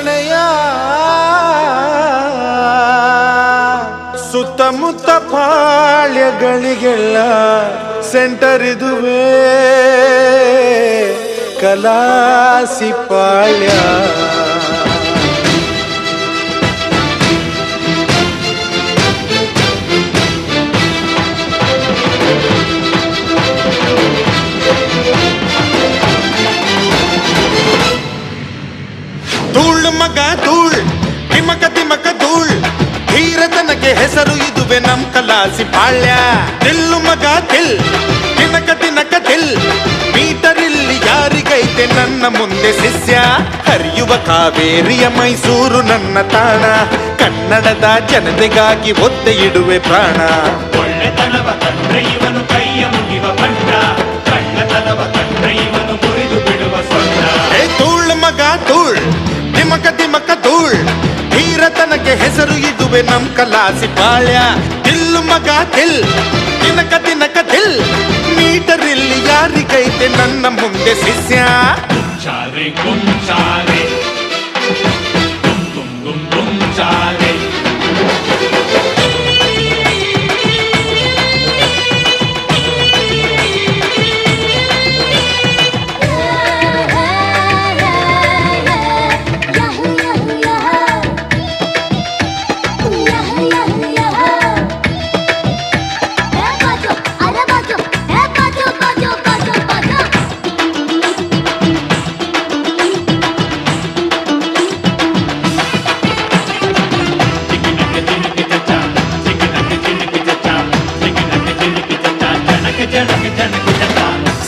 ಕಣೆಯ ಸುತ್ತಮುತ್ತ ಪಾಳ್ಯಗಳಿಗೆಲ್ಲ ಸೆಂಟರ್ ಇದುವೇ ಕಲಾಸಿ ಪಾಳ್ಯ. ಧೂಳ್ ಮಗ ಧೂಳ್ ತಿಮಕ ತಿಮಕ ಧೂಳ್ ಧೀರತನಕ್ಕೆ ಹೆಸರು ಇದುವೆ ನಮ್ ಕಲಾಸಿ ಪಾಳ್ಯ. ತಿಲ್ಲು ಮಗ ತಿಲ್ ತಿನಕ ತಿನಕ ತಿಲ್ ಮೀಟರ್ ಇಲ್ಲಿ ಯಾರಿಗೈತೆ ನನ್ನ ಮುಂದೆ ಶಿಷ್ಯ. ಹರಿಯುವ ಕಾವೇರಿಯ ಮೈಸೂರು ನನ್ನ ತಾಣ, ಕನ್ನಡದ ಜನತೆಗಾಗಿ ಒತ್ತೆ ಇಡುವೆ ಪ್ರಾಣ. ಒಳ್ಳೆತನವ ತಂದ್ರೆ ಇವನು ಕೈಯ ಮುಗಿವ ಬಂಟ, ಕಳ್ಳತನವ ತಂದ್ರೆ ಇವನು ಮುರಿದು ಬಿಡುವ ಸೊಂಟ. ಧೂಳ್ ಮಗ ಧೂಳ್ ತಿಮಕ ತಿಮಕ ಧೂಳ್ ಧೀರತನಕ್ಕೆ ಹೆಸರು ಇದುವೆ ನಮ್ ಕಲಾಸಿ ಪಾಳ್ಯ. ತಿಲ್ಲು ಮಗ ತಿಲ್ ತಿನಕ ತಿನಕ ತಿಲ್ ಮೀಟರ್ ಇಲ್ಲಿ ಯಾರಿಗೈತೆ ನನ್ನ ಮುಂದೆ ಶಿಷ್ಯ. ಚಾರೆ ಗುಂಚಾರೆ ಗುಂ ಗುಂ ಗುಂ ಗುಂಚಾರೆ.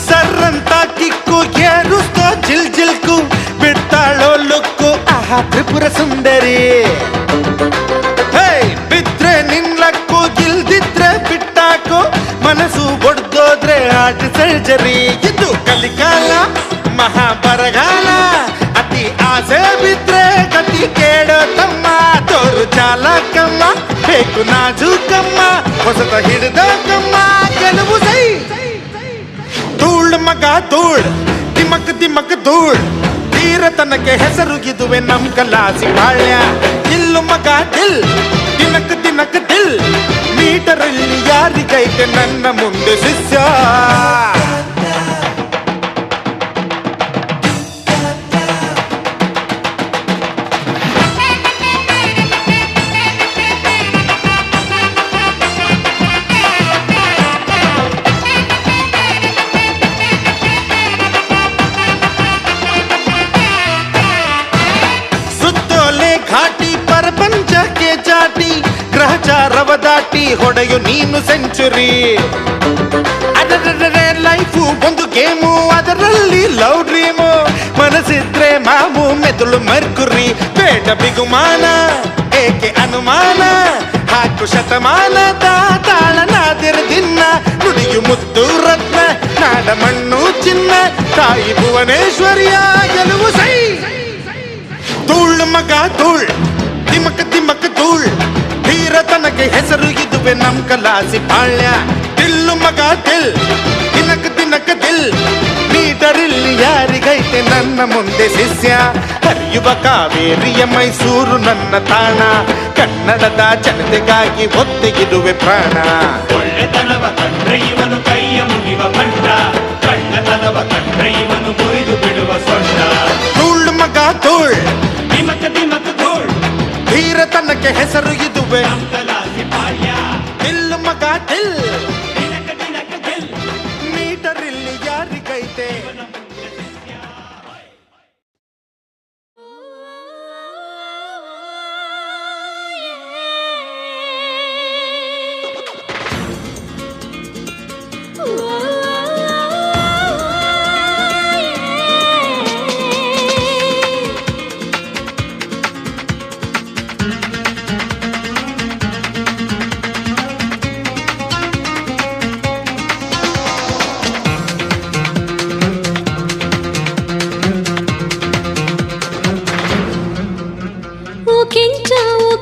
ಸರ್ರಂತ ಕಿಕ್ಕು ಏರುಸ್ತೋ ಜಿಲ್ ಜಿಲ್ಕು ಬಿಡ್ತಾಳೋ ಲುಕ್ಕು ಆಹಾ ತ್ರಿಪುರ ಸುಂದರಿ. ಬಿದ್ರೆ ನಿನ್ಲಕ್ಕು ಗಿಲ್ದಿದ್ರೆ ಬಿಟ್ಟಾಕು ಮನಸ್ಸು ಒಡ್ದೋದ್ರೆ ಆರ್ಟ್ ಸರ್ಜರಿ. ಇದು ಕಲಿಕಾಲ ಮಹಾಬರಗಾಲ ಅತಿ ಆಸೆ ಬಿದ್ರೆ ಗತಿ ಕೇಳೋ ತಮ್ಮ. ತೋರು ಚಾಲಕಮ್ಮ ಬೇಕು ನಾಜೂಕಮ್ಮ ಹೊಸತ ಹಿಡಿದ ಕಮ್ಮ ಗೆಲುವು ಸೈ. ಧೂಳ್ ಮಗ ಧೂಳ್ ತಿಮಕ್ ತಿಮಕ್ ಧೂಳ್ ಧೀರತನಕ್ಕೆ ಹೆಸರು ಇದುವೆ ನಮ್ ಕಲಾಸಿ ಪಾಳ್ಯ. ಇಲ್ಲು ಮಗ ದಿಲ್ ತಿನಕ್ ತಿನಕ್ ದಿಲ್ ಮೀಟರ್ ಇಲ್ಲಿ ಯಾರಿಗೈತೆ ನನ್ನ ಮುಂದೆ ಶಿಷ್ಯ. ಘಾಟಿ ಪರಪಂಚಕ್ಕೆ ಚಾಟಿ ಗ್ರಹಚಾರವ ದಾಟಿ ಹೊಡೆಯು ನೀನು ಸೆಂಚುರಿ. ಅದರ ಲೈಫು ಒಂದು ಗೇಮು, ಅದರಲ್ಲಿ ಲವ್ ಡ್ರೀಮು. ಮನಸ್ಸಿದ್ರೆ ಮಾಮು ಮೆದುಳು ಮರ್ಕುರಿ. ಬೇಡ ಬಿಗುಮಾನ ಏಕೆ ಅನುಮಾನ, ಹಾಕು ಶತಮಾನದ ತಾಳನಾದಿರ ದಿನ. ನುಡಿಯು ಮುದ್ದು ರತ್ನ ನಾಡ ಮಣ್ಣು ಚಿನ್ನ, ತಾಯಿ ಭುವನೇಶ್ವರಿಯ ಗೆಲುವು ಸೈ. ಧೂಳ್ ಮಗ ಧೂಳ್ ತಿಮಕ ತಿಮಕ ಧೂಳ್ ಧೀರತನಕ್ಕೆ ಹೆಸರು ಇದುವೆ ನಮ್ ಕಲಾಸಿ ಪಾಳ್ಯ. ತಿಲ್ಲು ಮಗ ತಿಲ್ ತಿನಕ ತಿನಕ ದಿಲ್ ಮೀಟರ್ ಇಲ್ಲಿ ಯಾರಿಗೈತೆ ನನ್ನ ಮುಂದೆ ಶಿಷ್ಯ. ಹರಿಯುವ ಕಾವೇರಿಯ ಮೈಸೂರು ನನ್ನ ತಾಣ, ಕನ್ನಡದ ಜನತೆಗಾಗಿ ಒತ್ತೆ ಇಡುವೆ ಪ್ರಾಣ. ಒಳ್ಳೆತನವ ತಂದ್ರೆ ಇವನು ಕೈಯ ಮುಗಿವ ಬಂಟ, ಕಳ್ಳತನವ ತಂದ್ರೆ ಇವನು ಮುರಿದು ಬಿಡುವ ಸೊಂಟ. ಧೂಳ್ ಮಗ ಧೂಳ್ ತಿಮಕ ತಿಮಕ ಧೂಳ್ ಧೀರತನಕ್ಕೆ ಹೆಸರು ಇದುವೆ ನಮ್ ಕಲಾಸಿ ಪಾಳ್ಯ. ತಿಲ್ಲು ಮಗ ತಿಲ್ ತಿನಕ ತಿನಕ ದಿಲ್ ಮೀಟರ್ ಇಲ್ಲಿ ಯಾರಿಗೈತೆ.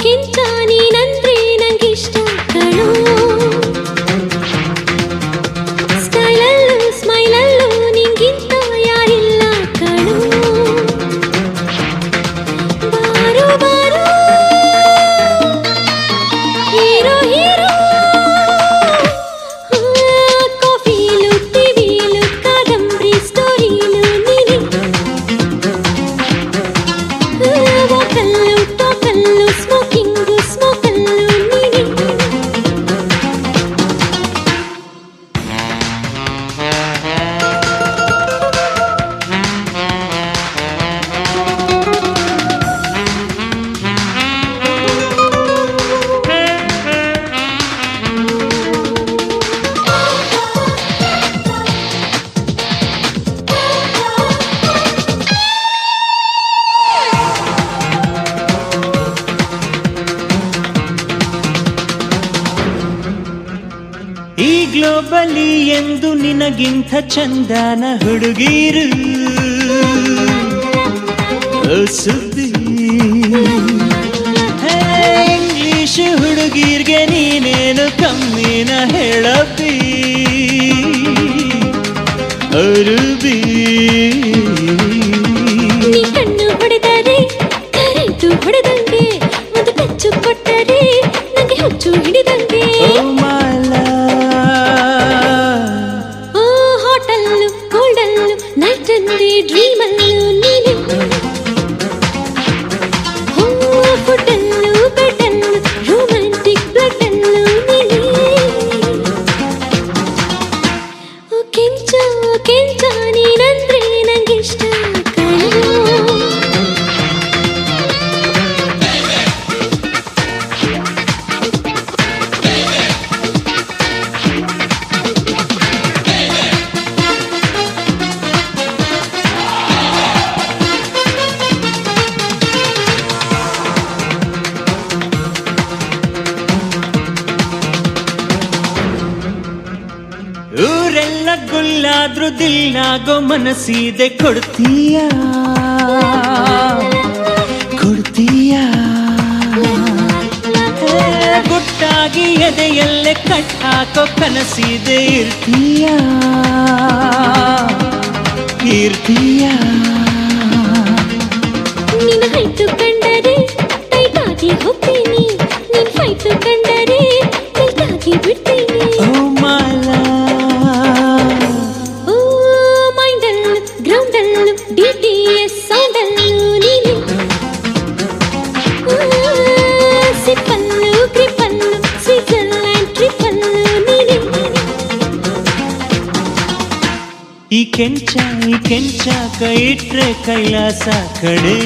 ಕಿಂಚ ನೀನಂದ್ರೆ ನಂಗಿಷ್ಟ ಕಣೋ. ಸ್ಟೈಲಲ್ಲೂ ಸ್ಮೈಲಲ್ಲೂ ನಿಂಗಿಂತ ಯಾರಿಲ್ಲ ಕಣೋ. ಬಾ ಗ್ಲೋಬಲಿ ಎಂದು ನಿನಗಿಂತ ಚಂದನ ಹುಡುಗೀರು ಸುದ್ದಿ ಇಂಗ್ಲಿಷ್ ಹುಡುಗೀರ್ಗೆ ನೀನೇನು ಕಮ್ಮಿನ ಹೇಳಪ್ಪಿ ಅರುಬಿ ನೀ ಕಣ್ಣು ಹೊಡೆದರೆ ಕರೆಂಟು ಹೊಡೆದಂಗೆ ಒಂದು ಟಚ್ಚು ಕೊಟ್ಟರೆ ನಂಗೆ ಹುಚ್ಚು ಹಿಡಿದಂಗೆ ಓ ಮಾಲ ಓ ಹೋಟೆಲ್ಲು ಗೋಲ್ಡಲ್ಲು ನೈಟ್ ಅಂಡ್ ಡ್ರೀಮಲ್ಲು ನೀನೆ ಓ ಫುಡ್ಡಲ್ಲು ಬೆಡ್ಡಲ್ಲು ರೊಮ್ಯಾಂಟಿಕ್ ಬ್ಲಡ್ಡಲ್ಲು ನೀನೆ ಓ ಕೆಂಚ ನೀನಂದ್ರೆ ನಂಗಿಷ್ಟ ಕಣೋ ಊರೆಲ್ಲ ಗುಲ್ಲಾದ್ರೂ ದಿಲ್ಲಾಗೋ ಮನಸ್ಸಿದೆ ಕೊಡ್ತೀಯಾ ಗುಟ್ಟಾಗಿ ಎದೆಯಲ್ಲೇ ಕಟ್ಟಾಕೋ ಕನಸಿದೆ ಇರ್ತೀಯಾ ನಿನ್ನ ಹೈಟು ಕಂಡರೆ ಟೈಟಾಗಿ ಹೋಗ್ತೀನಿ ನಿನ್ ಫೈಟು ಕಂಡರೆ ಟೈಟಾಗಿ ಬಿಡ್ತೀನಿ ಓ ಮಾಲಾ ಓ ಮೈಂಡಲ್ಲು ಗ್ರೌಂಡಲ್ಲು DTS ಸೌಂಡಲ್ಲು ನೀನೆ ಸಿಪ್ಪಲ್ಲು ಗ್ರಿಪ್ಪಲ್ಲು ಸ್ವಿಟ್ಜರ್ಲ್ಯಾಂಡ್ ಟ್ರಿಪ್ಪಲ್ಲು ನೀನೆ ಈ ಕೆಂಚ ಕೈ ಇಟ್ರೆ ಕೈಲಾಸ ಕಡೆ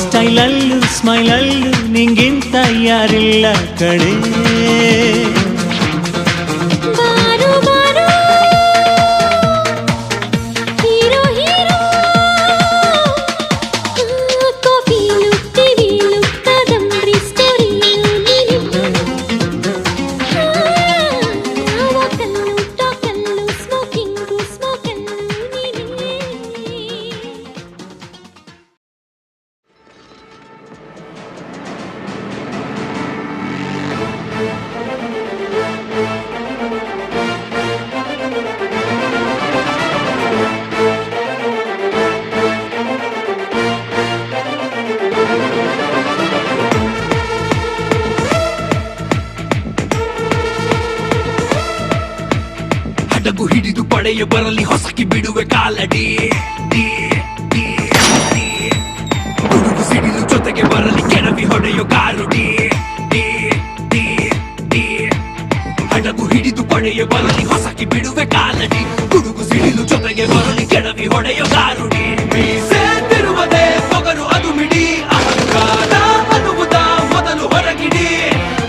ಸ್ಟೈಲಲ್ಲೂ ಸ್ಮೈಲಲ್ಲೂ ನಿಂಗಿಂತ ಯಾರಿಲ್ಲ ಕಡೆ ಬಾರೋ ಬಾರೋ ಹೀರೋ ಕಾಫಿಲು ಟಿವಿಲು ಕಾದಂಬರಿ ಸ್ಟೋರಿಲು ನೀನೆ ವಾಕಲ್ಲು ಟಾಕಲ್ಲು ಸ್ಮೋಕಿಂಗು ಸ್ಮೋಕಲ್ಲು ನೀನೆ ಹಡಗು ಹಿಡಿದು ಪಡೆಯ ಬರಲಿ ಹೊಸಕಿ ಬಿಡುವೆ ಕಾಲಡಿ ಗುಡುಗು ಸಿಡಿಲು ಜೊತೆಗೆ ಬರಲಿ ಕೆಡವಿ ಹೊಡೆಯೋ ಗಾರುಡಿ ಹಡಗು ಹಿಡಿದು ಪಡೆಯ ಬರಲಿ ಹೊಸಕಿ ಬಿಡುವೆ ಕಾಲಡಿ ಗುಡುಗು ಸಿಡಿಲು ಜೊತೆಗೆ ಬರಲಿ ಕೆಡವಿ ಹೊಡೆಯೋ ಗಾರುಡಿ ಮೀಸೆ ತಿರುವದೆ ಪೊಗರು ಅದು ಮಿಡಿ ಅಹಂಕಾರ ಅನ್ನುವುದ ಮೊದಲು ಹೊರಗಿಡಿ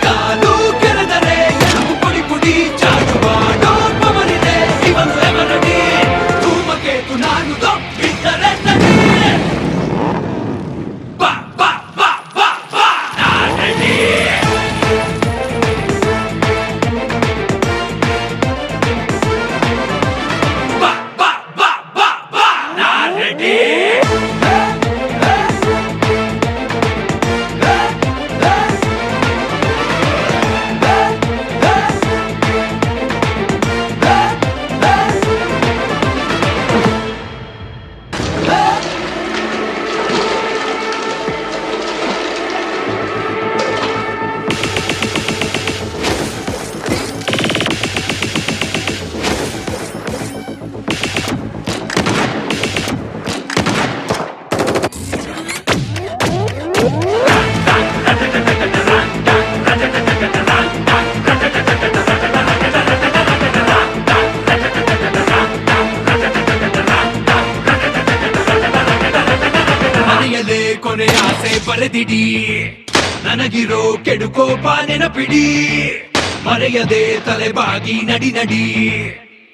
ಕಾಲು ಕೆರೆದರೆ ಎಲುಬು ಪುಡಿ ಪುಡಿ ಚಾಟು ಮಾಡೋ ಪವರಿದೆ ಇವನು ಎವರಡಿ ಧೂಮಕೇತು ನಾನು ಬಿಟ್ಟರೆ ನಡಿ ಬಾ ಬಾ ಬಾ ಬಾ ಬಾ ನಾನಡಿ ಬಾ ಬಾ ಬಾ ಬಾ ಬಾ ನಾನಡಿ ಕೊನೆ ಆಸೆ ಬರೆದಿಡಿ ನನಗಿರೋ ಕೆಡುಕೋಪ ನೆನಪಿಡಿ ಮರೆಯದೆ ತಲೆಬಾಗಿ ನಡಿ ನಡಿ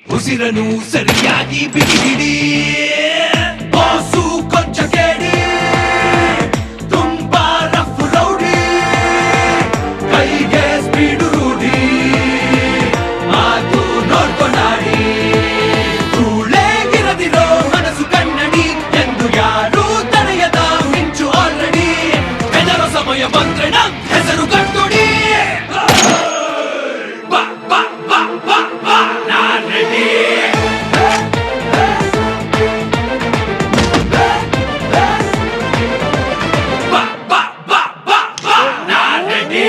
ಉಸಿರನು ಸರಿಯಾಗಿ ಬಿಗಿಡಿ ಬಾಸು ಕೊಂಚ ಕೇಳಿ ತುಂಬಾ ರಫ್ ರೌಡಿ ಕೈಗೆ ಸ್ಪೀಡು ರೂಢಿ ಬಂದ್ರೆ ನಮ್ ಹೆಸರು ಕಟ್ಟುಡಿ ಬಾ ಬಾ ಬಾ ಬಾ ಬಾ ನಾನ್ ರೆಡಿ ಬಾ ಬಾ ಬಾ ಬಾ ಬಾ ನಾನ್ ready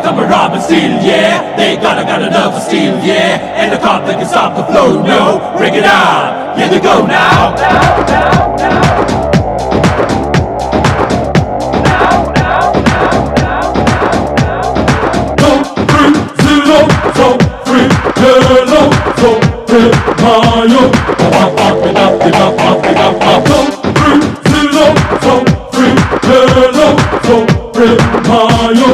Come and rob and steal, yeah. They got enough to steal, yeah. And the cop that can stop the flow, no. Bring it on, here they go now. Go free, zero, so free, hello, so free, Mario. Go free, zero, so free, hello, so free, Mario.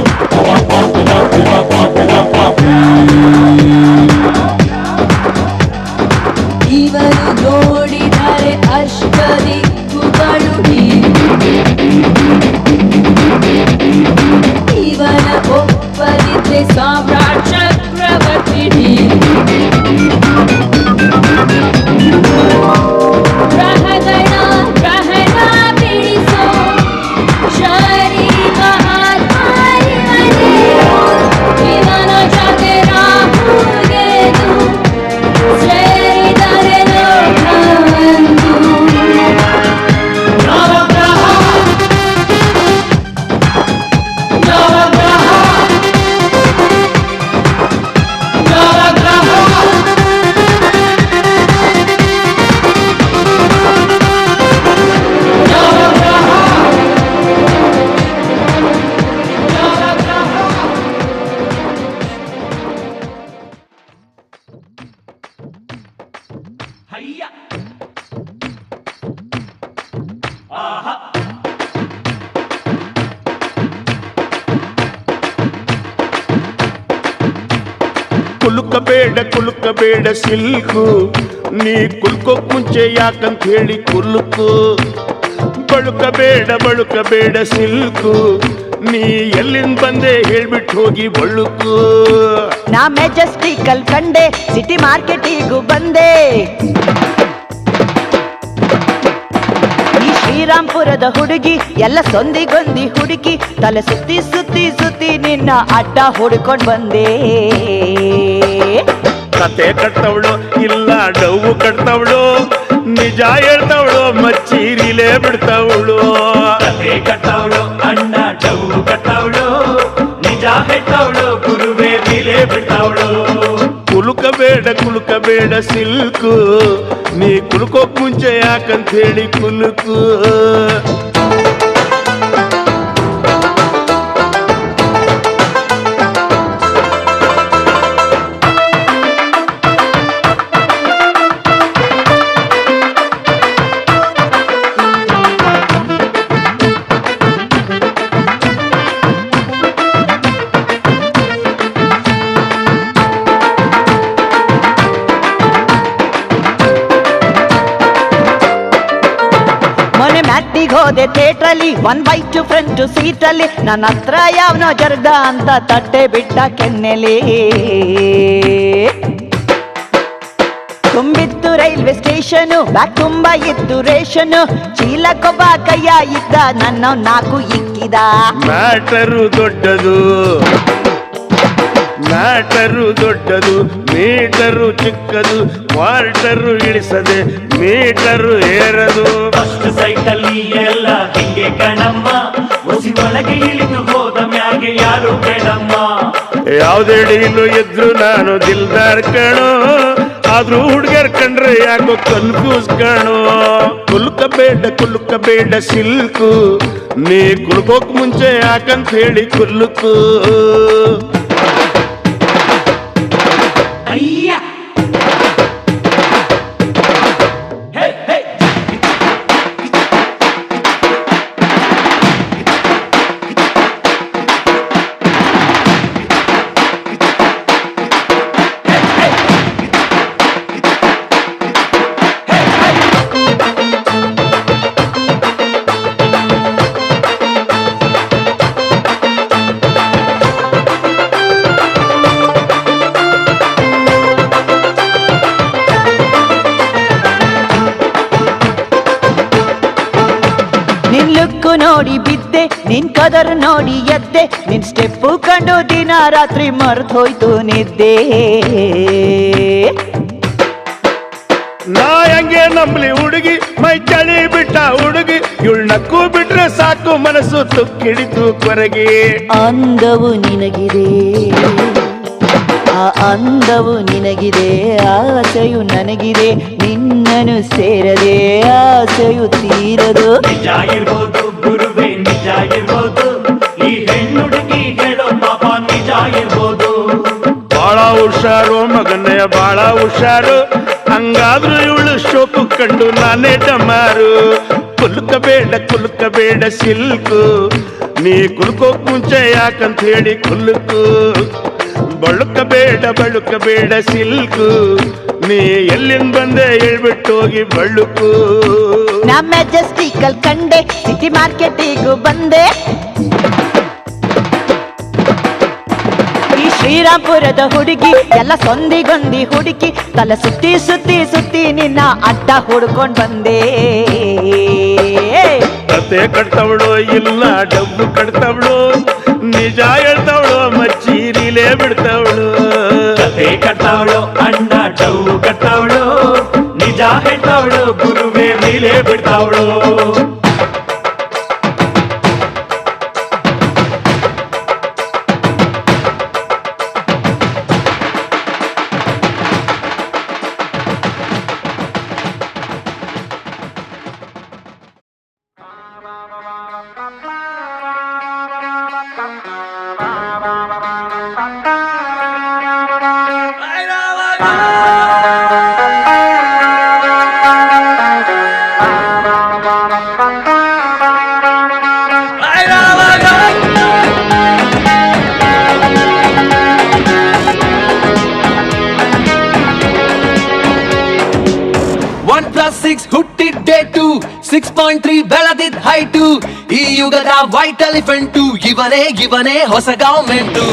Even ಕುಲುಕಬೇಡ silk ನೀ ಕುಲ್ಕೋಕ್ ಮುಂಚೆ ಯಾಕಂತ ಹೇಳಿ ಕುಲುಕು ಬಳುಕಬೇಡ silk ನೀ ಎಲ್ಲಿಂದ ಬಂದೆ ಹೇಳ್ಬಿಟ್ಟು ಹೋಗಿ ಬಳುಕು ನಾ ಮೆಜೆಸ್ಟಿಕಲ್ ಕಂಡೆ ಸಿಟಿ ಮಾರ್ಕೆಟಿಗೂ ಬಂದೆ ಈ ಶ್ರೀರಾಮ್ಪುರದ ಹುಡುಗಿ ಎಲ್ಲ ಸೊಂದಿಗೊಂದಿ ಹುಡುಗಿ ತಲೆ ಸುತ್ತಿ ಸುತ್ತಿ ಸುತ್ತಿ ನಿನ್ನ ಅಡ್ಡ ಹುಡ್ಕೊಂಡ್ ಬಂದೆ ಕತೆ ಕಟ್ತವಳು ಇಲ್ಲ ಡವ್ವು ಕಟ್ತವಳು ನಿಜ ಹೇಳ್ತವಳು ಮಚ್ಚೀರಿಲೇ ಬಿಡ್ತವಳು ಕತೆ ಕಟ್ಟವಳು ಅಣ್ಣ ಡೌ ಕಟ್ಟವಳು ನಿಜ ಹೆಟ್ಟವಳು ಗುರುವೇ ಮೇಲೆ ಬಿಟ್ಟವಳು ಕುಲುಕಬೇಡ ಸಿಲ್ಕು ನೀ ಕುಲ್ಕೋಕ್ ಮುಂಚೆ ಯಾಕಂತ ಹೇಳಿ ಕುಲುಕು ಹೋದೆ ಥಿಯೇಟ್ರಲ್ಲಿ 1/2 ಫ್ರಂಟ್ ಸೀಟಲ್ಲಿ ನನ್ನ ಹತ್ರ ಯಾವನೋ ಜರ್ದ ಅಂತ ತಟ್ಟೆ ಬಿಟ್ಟ ಕೆನ್ನೆಲಿ ತುಂಬಿತ್ತು ರೈಲ್ವೆ ಸ್ಟೇಷನು ಬ್ಯಾಗ್ ತುಂಬಾ ಇತ್ತು ರೇಷನು ಚೀಲಕ್ಕೊಬ್ಬ ಕೈಯ ಇದ್ದ ನನ್ನ 4 ಇಕ್ಕಿದ ಮ್ಯಾಟರು ದೊಡ್ಡದು ಮೀಟರು ಚಿಕ್ಕದು ಕ್ವಾರ್ಟರು ಇಳಿಸದೆ ಮೀಟರು ಏರದು ಫಸ್ಟ್ ಸೈಟಲ್ಲಿ ಎಲ್ಲ ಹಿಂಗೆ ಕಣಮ್ಮ ಒಸಿ ಒಳಗೆ ಇಳಿದು ಹೋದ ಮ್ಯಾಗೆ ಯಾರು ಬೇಡಮ್ಮ ಯಾವುದೇ ಡೀಲು ಇದ್ರು ನಾನು ದಿಲ್ದಾರ್ ಕಣೋ ಆದ್ರೂ ಹುಡುಗರ್ ಕಂಡ್ರೆ ಯಾಕೋ ಕನ್ಫ್ಯೂಸ್ ಕಣೋ ಕುಲುಕಬೇಡ ಸಿಲ್ಕು ನೀ ಕುಲ್ಕೋಕ್ ಮುಂಚೆ ಯಾಕಂತ ಹೇಳಿ ಕುಲ್ಕು ಅಯ್ಯ ಹೇ ಹೇ ನೋಡಿ ಬಿದ್ದೆ ನಿನ್ ಕದರ್ ನೋಡಿ ಎದ್ದೆ ನಿನ್ ಸ್ಟೆಪ್ಪು ಕಂಡು ದಿನ ರಾತ್ರಿ ಮರ್ತೋಯ್ತು ನಿದ್ದೆ ನಾ ಹೆಂಗೆ ನಂಬಲಿ ಹುಡುಗಿ ಮೈ ಚಳಿ ಬಿಟ್ಟ ಹುಡುಗಿ ಇವಳು ನಕ್ಕು ಬಿಟ್ರೆ ಸಾಕು ಮನಸ್ಸು ತುಕ್ಕಿಡಿತು ಕೊರಗಿ ಅಂದವು ನಿನಗಿದೆ ಆ ಅಂದವು ನಿನಗಿದೆ ಆಸೆಯು ನನಗಿದೆ ನಿನ್ನನು ಸೇರದೆ ಆಸೆಯು ತೀರದು ನಿಜ ಇರ್ಬೋದು ಗುರುವೇ ನಿಜ ಇರ್ಬೋದು ಈ ಹೆಣ್ಣುಡುಗಿ ಹೇಳೋ ಪಾಪ ನಿಜ ಇರ್ಬೋದು ಬಾಳ ಹುಷಾರು ಮಗನೇ ಬಾಳ ಹುಷಾರು ಹಂಗಾದ್ರೂ ಇವಳು ಶೋಕು ಕಂಡು ನಾನೇ ಡಮಾರು ಕುಲುಕಬೇಡ ಸಿಲ್ಕು ನೀ ಕುಲ್ಕೋಕ್ ಮುಂಚೆ ಯಾಕಂತ ಹೇಳಿ ಕುಲುಕು ಬಳುಕಬೇಡ ಸಿಲ್ಕು ನೀ ಎಲ್ಲಿಂದ ಬಂದೆ ಹೇಳ್ಬಿಟ್ಟು ಹೋಗಿ ಬಳುಕು ನಾ ಮೆಜೆಸ್ಟಿಕಲ್ ಕಂಡೆ ಸಿಟಿ ಮಾರ್ಕೆಟಿಗೂ ಬಂದೆ ಈ ಶ್ರೀರಾಮ್ಪುರದ ಹುಡುಗಿ ಎಲ್ಲ ಸೊಂದಿಗೊಂದಿ ಹುಡುಗಿ ತಲೆ ಸುತ್ತಿ ಸುತ್ತಿ ಸುತ್ತಿ ನಿನ್ನ ಅಡ್ಡ ಹುಡ್ಕೊಂಡ್ ಬಂದೆ ಕತೆ ಕಟ್ತವಳು ಇಲ್ಲ ಡಬ್ಬು ಕಟ್ತವಳು ನಿಜ ಹೇಳ್ತವಳು ಮಚ್ಚೀರಿಲೇ ಬಿಡ್ತವಳು ಕತೆ ಕಟ್ಟವಳು ಅಣ್ಣ ಡೌ ಕಟ್ಟವಳು ನಿಜ ಹೇಳ್ತವಳು ಗುರುವೇ ಮೇಲೆ ಬಿಡ್ತಾವಳು 6 ಹುಟ್ಟಿದ ಡೇಟು 6.3 ಬೆಳೆದಿದ್ದ ಹೈಟು ಈ ಯುಗದ ವೈಟ್ ಎಲಿಫೆಂಟು ಇವನೇ ಹೊಸ government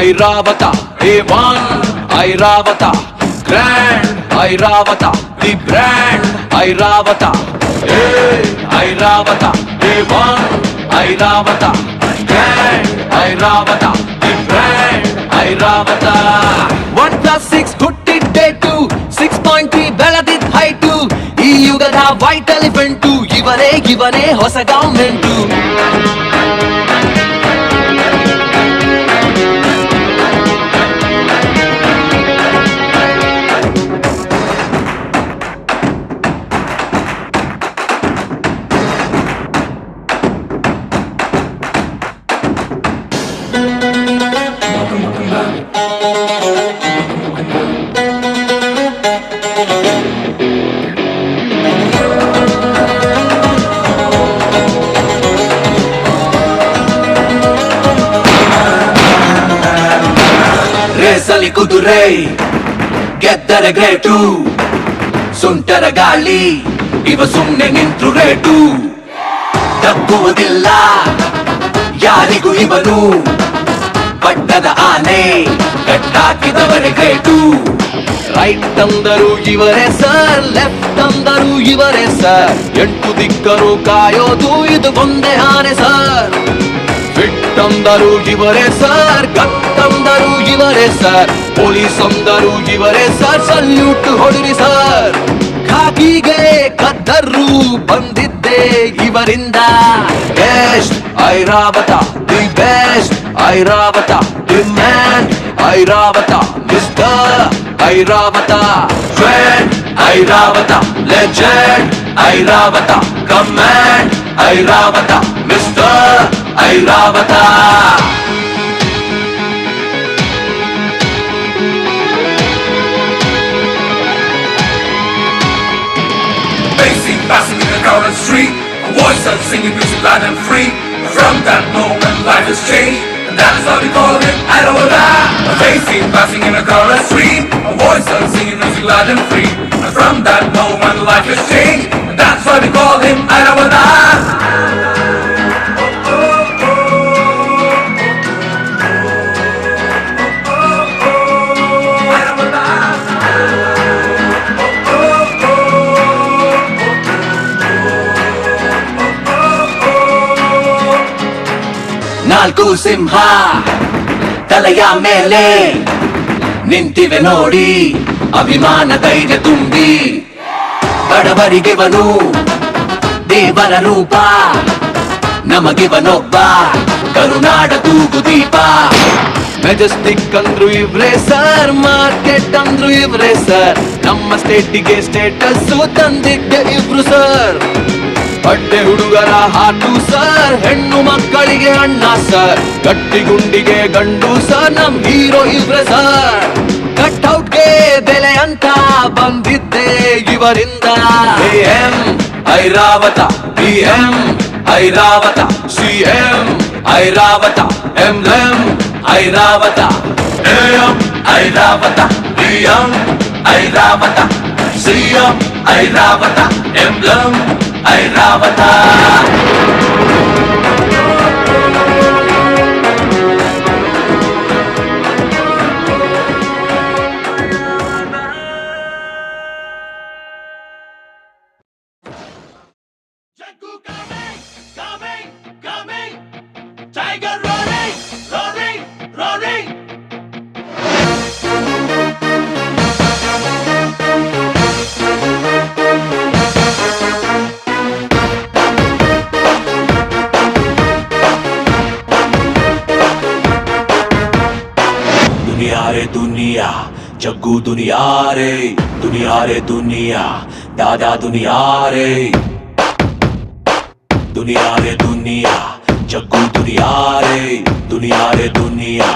Airavata A1 Airavata grand Airavata the brand Airavata Airavata A1 Airavata grand Airavata the brand Airavata 1+6 ಹುಟ್ಟಿದ ಡೇಟು 6.3 ಬೆಳೆದಿದ್ದ ಹೈಟು ಈ ಯುಗದ ವೈಟ್ ಎಲಿಫೆಂಟು ಇವನೇ ಹೊಸ ಗವರ್ಮೆಂಟು ರೇಸಲ್ಲಿ ಕುದುರೆ ಗೆದ್ದರೆ ಗ್ರೇಟು ಸುಂಟರ ಗಾಳಿ ಇವ ಸುಮ್ನೆ ನಿಂತ್ರು ರೇಟು ತಪ್ಪುವುದಿಲ್ಲ ಯಾರಿಗೂ ಇವನು ಪಟ್ಟದ ಆನೆ ಕಟ್ಟಾಕಿದವರೇ ಗ್ರೇಟು ರೈಟ್ ಅಂದರು ಇವರೇ ಸರ್ ಲೆಫ್ಟ್ ಅಂದರು ಇವರೇ ಸರ್ 8 ದಿಕ್ಕರು ಕಾಯೋದು ಇದು ಒಂದೇ ಆನೆ ಸರ್ ಫಿಟ್ ಅಂದರು ಇವರೇ ಸರ್ ಗತ್ತಂದರು ಇವರೇ ಸರ್ ಪೊಲೀಸ್ ಅಂದರು ಇವರೇ ಸರ್ ಸಲ್ಯೂಟ್ ಹೊಡಿರಿ ಸರ್ ಖಾಕಿಗೆ ಕದ್ದರು ಬಂದಿದ್ದೆ ಇವರಿಂದ best Airavata the best Airavata the man Airavata mister Airavata friend Airavata legend Airavata command Airavata mister Airavata Facing, passing in the crowded street, a voice of singing music loud and free. From that moment, life has changed, and that is why we call him Airavata. Facing, passing in a crowded street, a voice of singing music loud and free. And from that moment, life has changed, and that's why we call him Airavata. ನಾಲ್ಕು ಸಿಂಹ ತಲೆಯ ಮೇಲೆ ನಿಂತಿವೆ ನೋಡಿ ಅಭಿಮಾನ ಧೈರ್ಯ ತುಂಬಿ ಬಡವರಿಗಿವನು ದೇವರ ರೂಪ ನಮಗಿವನೊಬ್ಬ ಕರುನಾಡ ತೂಗು ದೀಪ ಮೆಜೆಸ್ಟಿಕ್ ಅಂದ್ರು ಇವ್ರೇ ಸರ್ ಮಾರ್ಕೆಟ್ ಅಂದ್ರು ಇವ್ರೇ ಸರ್ ನಮ್ಮ ಸ್ಟೇಟಿಗೆ ಸ್ಟೇಟಸ್ ತಂದಿದ್ದೆ ಇವ್ರು ಸರ್ ಬಟ್ಟೆ ಹುಡುಗರ ಹಾಟು ಸರ್ ಹೆಣ್ಣು ಮಕ್ಕಳಿಗೆ ಅಣ್ಣ ಸರ್ ಗಟ್ಟಿ ಗುಂಡಿಗೆ ಗಂಡು ಸರ್ ನಮ್ ಹೀರೋ ಇವ್ರೆ ಸರ್ ಕಟ್ಔಟ್ಗೆ ಬೆಲೆ ಅಂತ ಬಂದಿದ್ದೆ ಇವರಿಂದ AM Airavata PM Airavata CM Airavata emblem Airavata AM Airavata PM Airavata CM Airavata emblem Airavata coming tiger roaring दुनिया जग्गू दुनिया रे दुनिया दादा दुनिया रे दुनिया जग्गू दुनिया रे दुनिया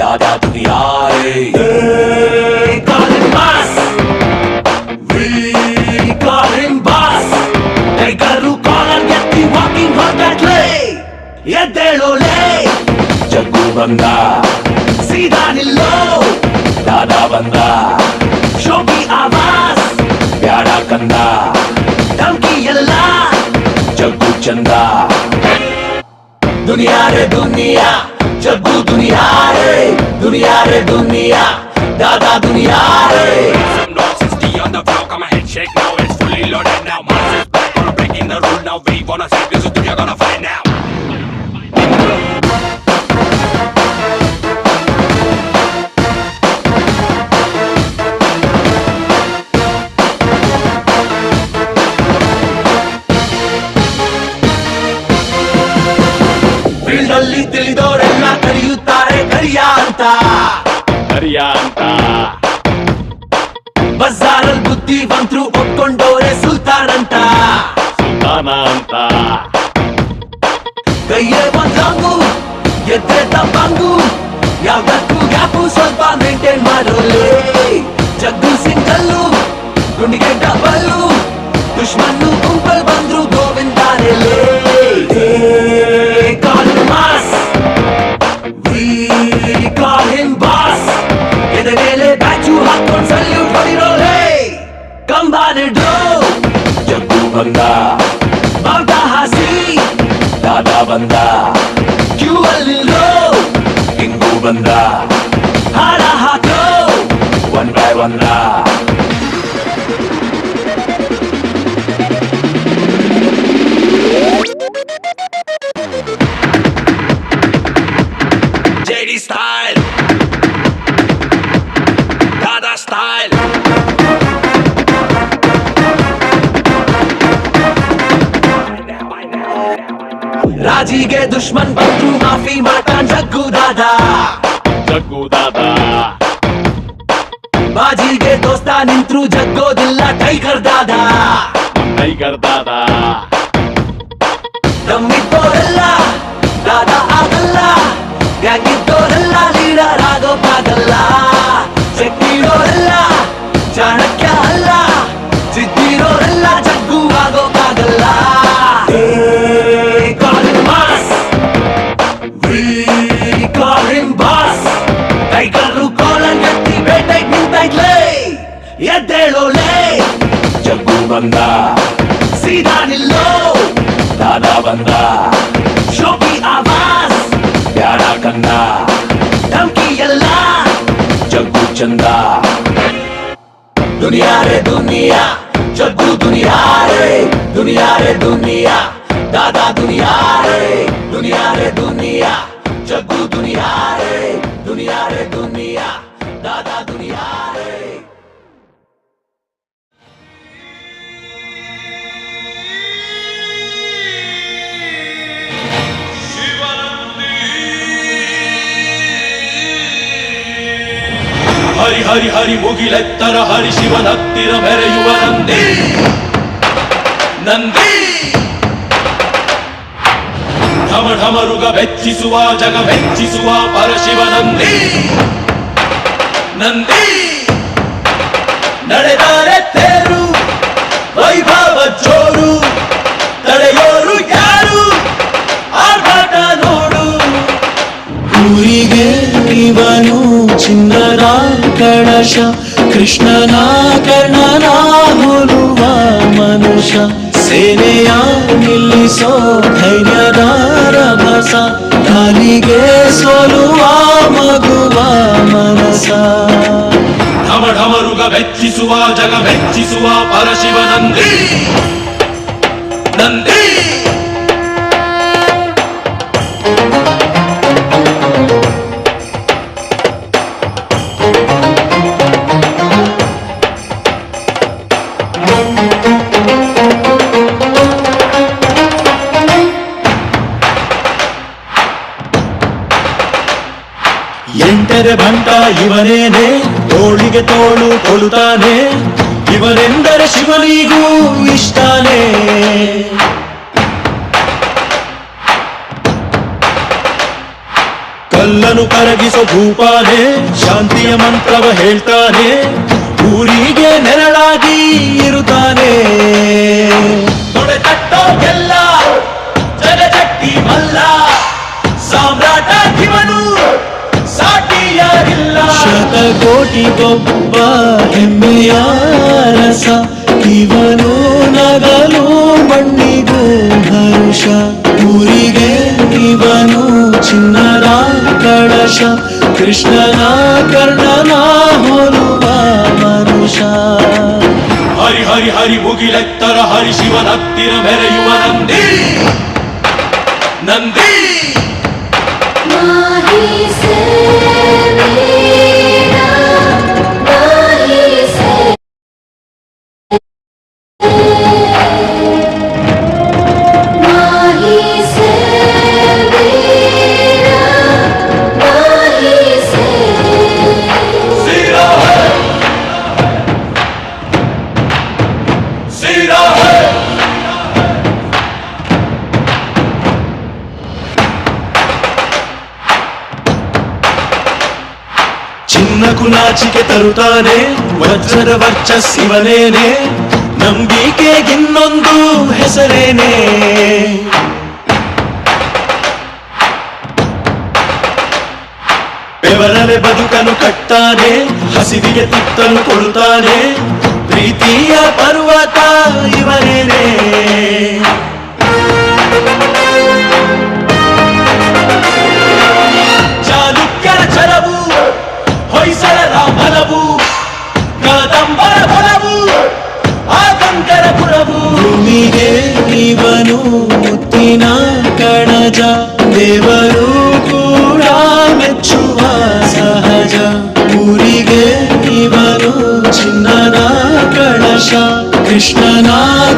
दादा दुनिया रे They call him boss, we call him boss. Tiger who call and get the walking on that way. ಎದ್ದೇಳೋಲೆ ಜಗ್ಗು ಬಂದ ಸೀದಾ ನಿಲ್ಲೋ ದಾದಾ ಬಂದ ಶೋಕಿ ಆವಾಸ್ ಬ್ಯಾಡ ಕಂದ ಧಮ್ಕಿ ಎಲ್ಲ ಜಗ್ಗು ಚಂದ ದುನಿಯಾ ರೇ ದುನಿಯಾ ಜಗ್ಗು ದುನಿಯಾ ರೇ ದುನಿಯಾ ದಾದಾ ದುನಿಯಾ ರೇ Some dogs 60 on the floor, got my head shake now. It's fully loaded now. Monsters back, gonna breaking the rule now. We wanna see this is you're gonna find now. Field ಅಲ್ಲಿ ತಿಳಿದವರೆಲ್ಲ ಕರೆಯುತ್ತಾರೆ ಕರಿಯ ಅಂತ ಬಜಾರಲ್ಲಿ ಬುದ್ಧಿವಂತರು ಒಪ್ಕೊಂಡೋರೆ ಸುಲ್ತಾನ್ ಅಂತ ಕೈಯೇ ಒಂದಂಗು ಎದ್ರೆ ತಪ್ಪಂಗು ಯಾವ್ದಕ್ಕೂ gap ಸ್ವಲ್ಪ maintain ಮಾಡೋಲೆ ಜಗ್ಗು single ಗುಂಡಿಗೆ double ದುಶ್ಮನ್ನು ಗುಂಪಲ್ ಬಂದ್ರು ಗೋವಿಂದಾನೆ call him boss we call him boss ಎದೆ ಮೇಲೆ ಬ್ಯಾಚು ಹಾಕೊಂಡ್ ಸಲ್ಯೂಟ್ ಹೊಡಿರೋಲೆ ಕಂಬಾಲಿಡ್ರು ಜಗ್ಗು ಬಂದ ಬಾವುಟ ಹಾಸಿ ದಾದಾ ಬಂದ ಕ್ಯೂ ಅಲ್ಲಿರೋ ಹಿಂಗೂ ಬಂದ ಹಾಡ ಹಾಕೋ one by one JD style, Dada style. ರಾಜಿಗೆ ದುಶ್ಮನ್ ಬಂದ್ರು ಮಾಫಿ ಮಾಡ್ತಾನ್ ಜಗ್ಗು ದಾದಾ ಬಾಜಿಗೆ ದೋಸ್ತ ನಿಂತ್ರು ಜಗ್ಗೋದಿಲ್ಲ ಟೈಗರ್ ದಾದಾ ದಮ್ಮಿದ್ದೋರೆಲ್ಲ ದಾದಾ ಆಗಲ್ಲ ಗ್ಯಾಂಗಿದ್ದೋರೆಲ್ಲ ಲೀಡರ್ ಆಗೋಕ್ಕಾಗಲ್ಲ ಶಕ್ತಿರೋರೆಲ್ಲ ಚಾಣಕ್ಯ ಅಲ್ಲ ಜಿದ್ದಿರೋರೆಲ್ಲ ಜಗ್ಗು ಆಗೋಕ್ಕಾಗಲ್ಲ call him boss we call him boss tiger colon ಎತ್ತಿ ಬೇಟೆಗ್ ನಿಂತೈತ್ಲೇ ಎದ್ದೇಳೋಲೆ ಜಗ್ಗು ಬಂದ ಸೀದಾ ನಿಲ್ಲೋ ದಾದಾ ಬಂದ ಶೋಕಿ ಆವಾಜ್ ಬ್ಯಾಡ ಕಂದ ಧಮ್ಕಿ ಎಲ್ಲ ಜಗ್ಗು ಚಂದ ದುನಿಯಾ ರೇ ದುನಿಯಾ ಜಗ್ಗು ದುನಿಯಾ ರೇ ದುನಿಯಾ ದಾದಾ ದುನಿಯಾ ರೇ ದುನಿಯಾ ಜಗ್ಗು ದುನಿಯಾ ರೇ ದುನಿಯಾ ದಾದಾ ದುನಿಯಾ ರೇ ಹರಿ ಹರಿ ಹರಿ ಮುಗಿಲೆತ್ತರ ಹರಿ ಶಿವನ ಹತ್ತಿರ ಮೆರೆಯುವ ನಂದಿ ನಂದಿ ಢಮ ಢಮರುಗ ಬೆಚ್ಚಿಸುವ ಜಗ ಮೆಚ್ಚಿಸುವ ಪರಶಿವ ನಂದಿ ನಂದಿ ನಡೆದರೆ ತೇರು ವೈಭವ ಜೋರು ತಡೆಯೋರು ಯಾರು ಆರ್ಭಟ ನೋಡು ಊರಿಗೆ ಇವನು ಚಿನ್ನದ ಕಳಶ ಕೃಷ್ಣನ ಕರ್ಣನ ಹೋಲುವ ಮನುಷ್ಯ ಸೇನೆಯ ನಿಲ್ಲಿಸೋ ಧೈರ್ಯದ ರಭಸ ಕಾಲಿಗೆ ಸೋಲುವ ಮಗುವ ಮನಸ ಢಮ ಢಮರುಗ ಬೆಚ್ಚಿಸುವ ಜಗ ಮೆಚ್ಚಿಸುವ ಪರಶಿವ ನಂದಿ ನಂದಿ ಎಂಟರೆ ಭಂಟ ಇವನೇನೆ ತೋಳಿಗೆ ತೋಳು ಕೊಲುತ್ತಾನೆ ಇವನೆಂದರೆ ಶಿವನಿಗೂ ಇಷ್ಟಾನೆ ಕಲ್ಲನು ಕರಗಿಸೋ ಭೂಪಾನೆ ಶಾಂತಿಯ ಮಂತ್ರವ ಹೇಳ್ತಾನೆ ಊರಿಗೆ ನೆರಳಾಗಿ ಇರುತ್ತಾನೆ ತೊಡೆ ತಟ್ಟೋ ಎಲ್ಲ ಜಗಜಟ್ಟಿ ಮಲ್ಲ ಸಾಮ್ರಾಟ ಇವನು ಸಾಟಿಯಾರಿಲ್ಲ ಶತಕೋಟಿಗೊಬ್ಬ ಹೆಮ್ಮೆಯ ರಸ ಇವ ಕೃಷ್ಣನ ಕರ್ಣನ ಹೋಲುವ ಮನುಷ್ಯ. ಹರಿ ಹರಿ ಹರಿ ಮುಗಿಲೆತ್ತರ ಹರಿ ಶಿವನತ್ತಿರ ಮೆರೆಯುವ ನಂದಿ ನಂದಿ. ಚಿನ್ನಕು ನಾಚಿಕೆ ತರುತ್ತಾನೆ ವಜ್ರದ ವರ್ಚಸ್ಸಿವನೇನೆ, ನಂಬಿಕೆಗಿನ್ನೊಂದು ಹೆಸರೇನೆ. ಬೆವರಲೆ ಬದುಕನು ಕಟ್ತಾನೆ, ಹಸಿವಿಗೆ ತುತ್ತನು ಕೊಡುತ್ತಾನೆ, ಪ್ರೀತಿಯ ಪರ್ವತ ಇವನೇನೆ. ಚಾಲುಕ್ಯರ ಛಲವು, ಹೊಯ್ಸಳರ ಬಲವು, ಕದಂಬರ ಬಲವು, ಆತಂಕರ ಪುರವು. ಭೂಮಿಗೆ ಇವನು ಮುತ್ತಿನ ಕಣಜ, ದೇವರು ಕೂಡ ಮೆಚ್ಚುವ ಸಹಜ. ಊರಿಗೆ ಇವನು ಚಿನ್ನದ ಕಳಶ, ಕೃಷ್ಣನ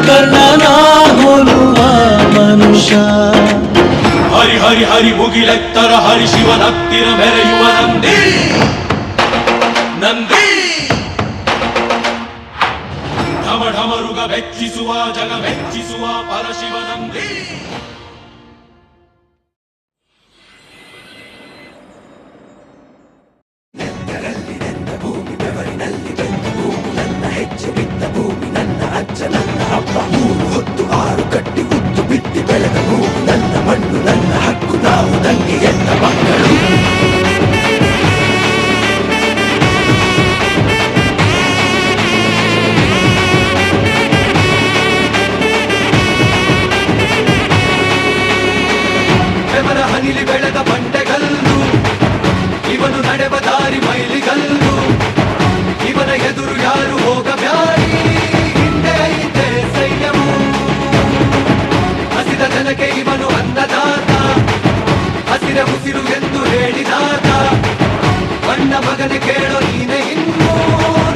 ಕರ್ಣನ ಹೋಲುವ ಮನುಷ್ಯ. ಹರಿ ಹರಿ ಹರಿ ಮುಗಿಲೆತ್ತರ ಹರಿ ಶಿವನತ್ತಿರ ಮೆರೆಯುವ ನಂದಿ ನಂದಿ. ಢಮ ಢಮರುಗ ಮೆಚ್ಚಿಸುವ ಜಗ ಮೆಚ್ಚಿಸುವ ಪರಶಿವ ನಂದಿ. ಬೆವರ ಹನಿಲಿ ಬೆಳೆದ ಬಂಡೆಗಲ್ಲು, ಇವನು ನಡೆವ ದಾರಿ ಮೈಲಿಗಲ್ಲು, ಇವನ ಎದುರು ಯಾರು ಹೋಗಬ್ಯಾರಿ, ಹಿಂದೆ ಐತೆ ಸೈನ್ಯವು. ಹಸಿದ ಜನಕ್ಕೆ ಇವನು ಅನ್ನದಾತ, ಹಸಿರ ಉಸಿರು ಎಂದು ಹೇಳಿದಾತ. ಬಣ್ಣ ಮಗನೆ ಕೇಳೋ ನೀನೆ ಇನ್ನು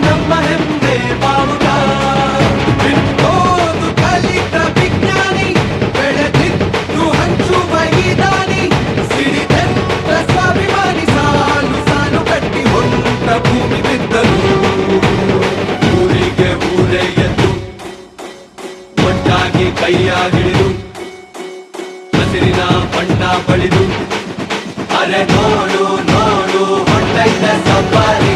ನಮ್ಮ ಹೆಮ್ಮೆ ಬಾವುಟ. ಬಿಟ್ಟೋದು ಕಲಿತ ವಿಜ್ಞಾನಿ, ಬೆಳೆದಿದ್ದು ಹಂಚುವ ಈ ದಾನಿ. ಸಿಡಿದೆತ್ತ ಸ್ವಾಭಿಮಾನಿ, ಸಾಲು ಸಾಲು ಕಟ್ಟಿ ಹೊಂಟ ಭೂಮಿ ಬಿದ್ದರು. ಊರಿಗೆ ಊರೇ ಎದ್ದು ಒಟ್ಟಾಗಿ ಕೈಯ ಹಿಡಿದು ಹಸಿರಿನ ಬಣ್ಣ ಬಳಿದು, ಅರೆ ನೋಡು ನೋಡು ಹೊಟ್ಟೈತೆ ಸವಾರಿ.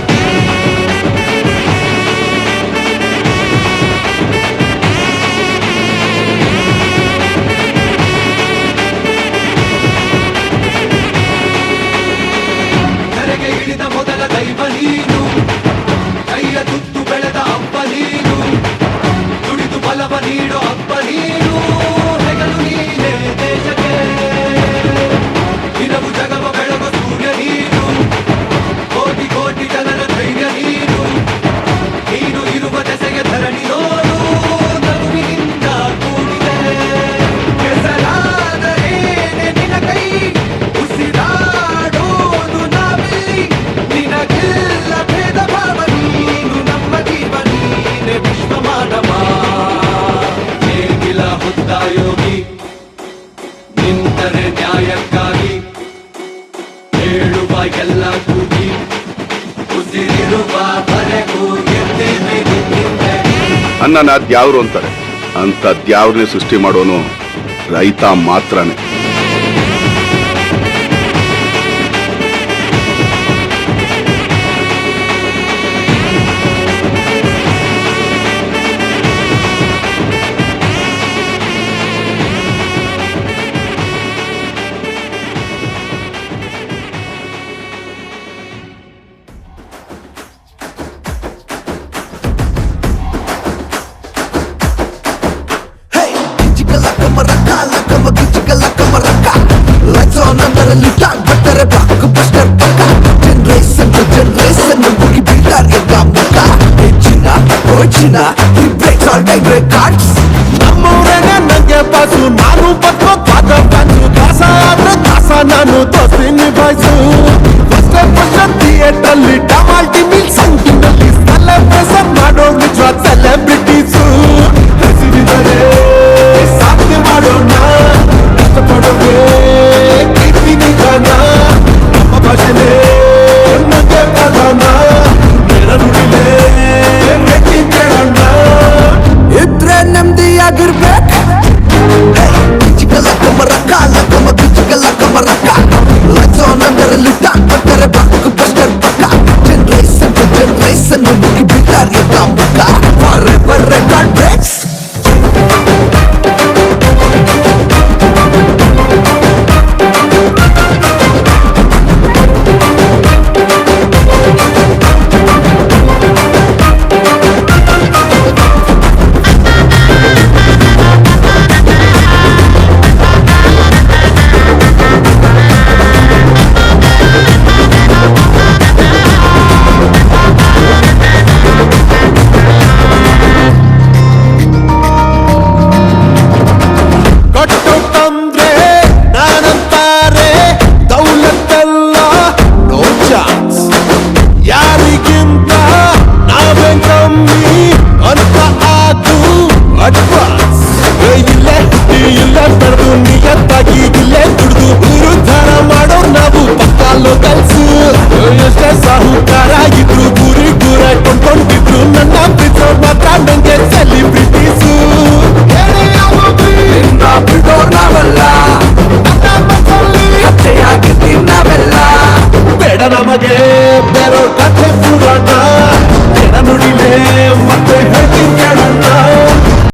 ಕರೆಗೆ ಹಿಡಿದ ಮೊದಲ ದೈವ ನೀನು, ಕೈಯ ತುತ್ತು ಬೆಳೆದ ಹಬ್ಬ ನೀನು, ದುಡಿದು ಬಲವ ನೀಡೋ ಹಬ್ಬ ನೀನು. ಹೆಗಲು ನೀನೇ ದೇಶಕ್ಕೆ, ದಿನವು ಜಗವ ಬೆಳಗೋ ಸೂರ್ಯ ನೀನು, ಕೋಟಿ ಕೋಟಿ ಜನರ ಧೈರ್ಯ ನೀನು. ನೀನು ಇರುವ ದೆಸೆಗೆ ಧರಣಿ ನೋಡು, ನಗುವಿನಿಂದ ಕೂಡಿದೆ. ಹೆಸರಾದ ಏನೆ ನಿನ ಕೈ, ಉಸಿರಾಡೋದು ನಾವಿಲ್ಲಿ. ನಿನಗಿಲ್ಲ ಭೇದ ಭಾವ, ನೀನು ನಮ್ಮ ಜೀವ, ನೀನೆ ವಿಶ್ವ ಮಾನವ. ನೇಗಿಲ ಹೊತ್ತ ಯೋಗಿ, ನಿಂತರೆ ನ್ಯಾಯಕ್ಕಾಗಿ, ಹೇಳುವ ಎಲ್ಲ ಕೂಗಿ, ಉಸಿರಿರುವ ಬರೆಗೂ ಎದ್ದೇವೆ ನಿನ್ನಿಂದೆ. ಅನ್ನನ ದ್ಯಾವ್ರು ಅಂತಾರೆ, ಅಂತ ದ್ಯಾವ್ರನ್ನೇ ಸೃಷ್ಟಿ ಮಾಡೋನು ರೈತ ಮಾತ್ರನೇ. Lights on under a little, but they're a block, but they're ಚಿನ್ನ he breaks all my records. ನಮ್ಮೂರೇನೆ ನಂಗೆ ಬಾಸು ನಾನು ಬಕ್ಕೋ ಪಾದ ಬ್ಯಾಚು ಕಾಸ ಆದ್ರೆ ಕಾಸ ನಾನು ದೋಸ್ತಿ ನಿಭಾಯಿಸು ಫಸ್ಟ್ ಥಿಯೇಟರ್ಲಿ ಟಮಾಲ್ಟಿ ಮಿಲ್ ಸಂಗಿನಲ್ಲಿ ಸೆಲೆಬ್ರೇಷನ್ ಮಾಡೋ ನಿಜವಾದ ಸೆಲೆಬ್ರಿಟೀಸು ಹಸಿರಿದರೆ ಸಾಧನೆ ಮಾಡೋಣ ಕಷ್ಟಪಡೋಕೆ ಕೀರ್ತಿ ನಿಧಾನ ನಮ್ಮ ಭಾಷೆನೇ ನಮಗೆ ಪ್ರಧಾನ ನೇರ ನುಡಿಲೇ ಮೆಟ್ಟಿ ಕೇಳೋಣ ಇದ್ರೆ ನೆಮ್ಮದಿಯಾಗಿರ್ಬೇಕು ಚಿಕ್ಕಲ ಕುಮರ ಕಾಲ